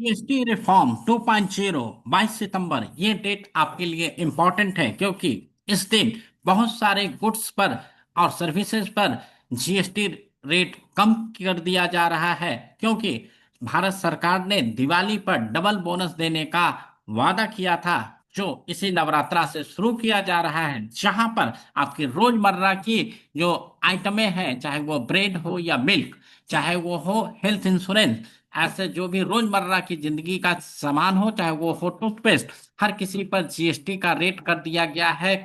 GST reform 2.0 22 सितंबर, ये date आपके लिए इंपॉर्टेंट है क्योंकि इस दिन बहुत सारे गुड्स पर और सर्विसेज पर जीएसटी रेट कम कर दिया जा रहा है। क्योंकि भारत सरकार ने दिवाली पर डबल बोनस देने का वादा किया था, जो इसी नवरात्रा से शुरू किया जा रहा है, जहां पर आपकी रोजमर्रा की जो आइटमें हैं, चाहे वो ब्रेड हो या मिल्क, चाहे वो हो हेल्थ इंश्योरेंस, ऐसे जो भी रोजमर्रा की जिंदगी का सामान हो, चाहे वो हो टूथपेस्ट, हर किसी पर जीएसटी का रेट कर दिया गया है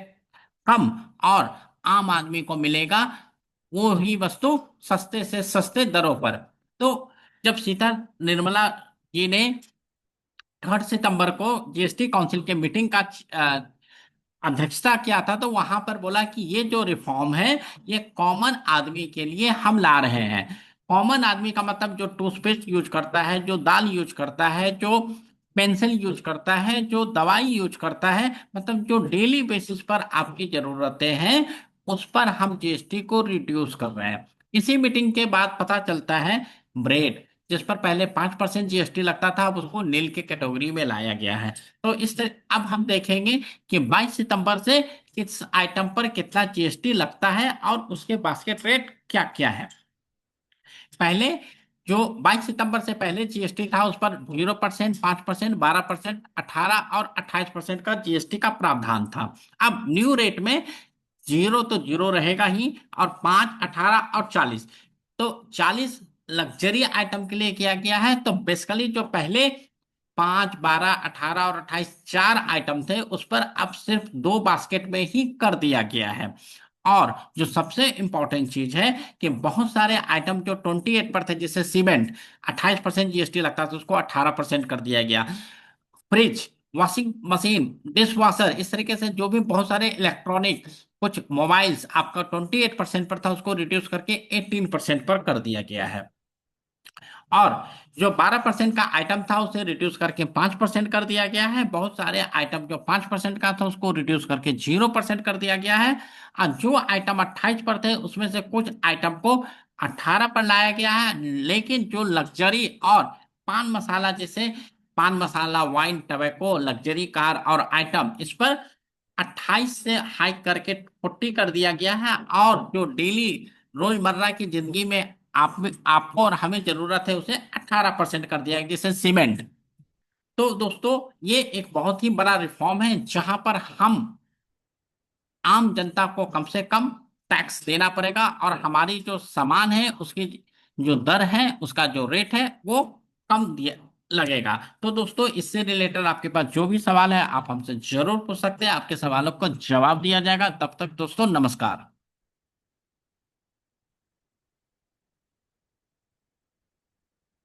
कम। और आम आदमी को मिलेगा वो ही वस्तु सस्ते से सस्ते दरों पर। तो जब सीता निर्मला जी ने 3 सितंबर को जीएसटी काउंसिल के मीटिंग का अध्यक्षता किया था, तो वहां पर बोला कि ये जो रिफॉर्म है, ये कॉमन आदमी के लिए हम ला रहे हैं। कॉमन आदमी का मतलब जो टूथपेस्ट यूज करता है, जो दाल यूज करता है, जो पेंसिल यूज करता है, जो दवाई यूज करता है, मतलब जो डेली बेसिस पर आपकी जरूरतें हैं, उस पर हम जीएसटी को रिड्यूस कर रहे हैं। इसी मीटिंग के बाद पता चलता है ब्रेड, जिस पर पहले 5% जीएसटी लगता था, अब उसको नील के कैटेगरी में लाया गया है। तो इस तरह अब हम देखेंगे कि 22 सितंबर से किस आइटम पर कितना जीएसटी लगता है और उसके बास्केट रेट क्या क्या है। पहले जो 22 सितंबर से पहले जीएसटी था, उस पर 0%, 5%, 12%, 18 और 28% का जीएसटी का प्रावधान था। अब न्यू रेट में जीरो तो जीरो रहेगा ही, और 5, 18 और 40, तो 40 लग्जरी आइटम के लिए किया गया है। तो बेसिकली जो पहले 5, 12, 18 और 28 चार आइटम थे, उस पर अब सिर्फ दो बास्केट में ही कर दिया गया है। और जो सबसे इंपॉर्टेंट चीज है कि बहुत सारे आइटम जो 28 पर थे, जैसे सीमेंट, 28% जीएसटी लगता था, उसको 18% कर दिया गया। Fridge, washing machine, dish washer, इस तरीके से जो भी बहुत सारे इलेक्ट्रॉनिक, कुछ मोबाइल्स आपका 28% पर था, उसको रिड्यूस करके 18% पर कर दिया गया है। और जो 12% का आइटम था, उसे रिड्यूस करके 5% कर दिया गया है। बहुत सारे आइटम जो 5% का था, उसको रिड्यूस करके 0% कर दिया गया है। और जो आइटम 28 पर थे, उसमें से कुछ आइटम को 18 पर लाया गया है। लेकिन जो लग्जरी और पान मसाला, जैसे पान मसाला, वाइन, टबैको, लग्जरी कार और आइटम, इस पर 28 से हाइक करके 40 कर दिया गया है। और जो डेली रोजमर्रा की जिंदगी में आपको और हमें जरूरत है, उसे 18% कर दिया गया, जैसे सीमेंट। तो दोस्तों, ये एक बहुत ही बड़ा रिफॉर्म है, जहां पर हम आम जनता को कम से कम टैक्स देना पड़ेगा, और हमारी जो सामान है उसकी जो दर है, उसका जो रेट है, वो कम दिया लगेगा। तो दोस्तों, इससे रिलेटेड आपके पास जो भी सवाल है, आप हमसे जरूर पूछ सकते हैं। आपके सवालों का जवाब दिया जाएगा। तब तक दोस्तों, नमस्कार।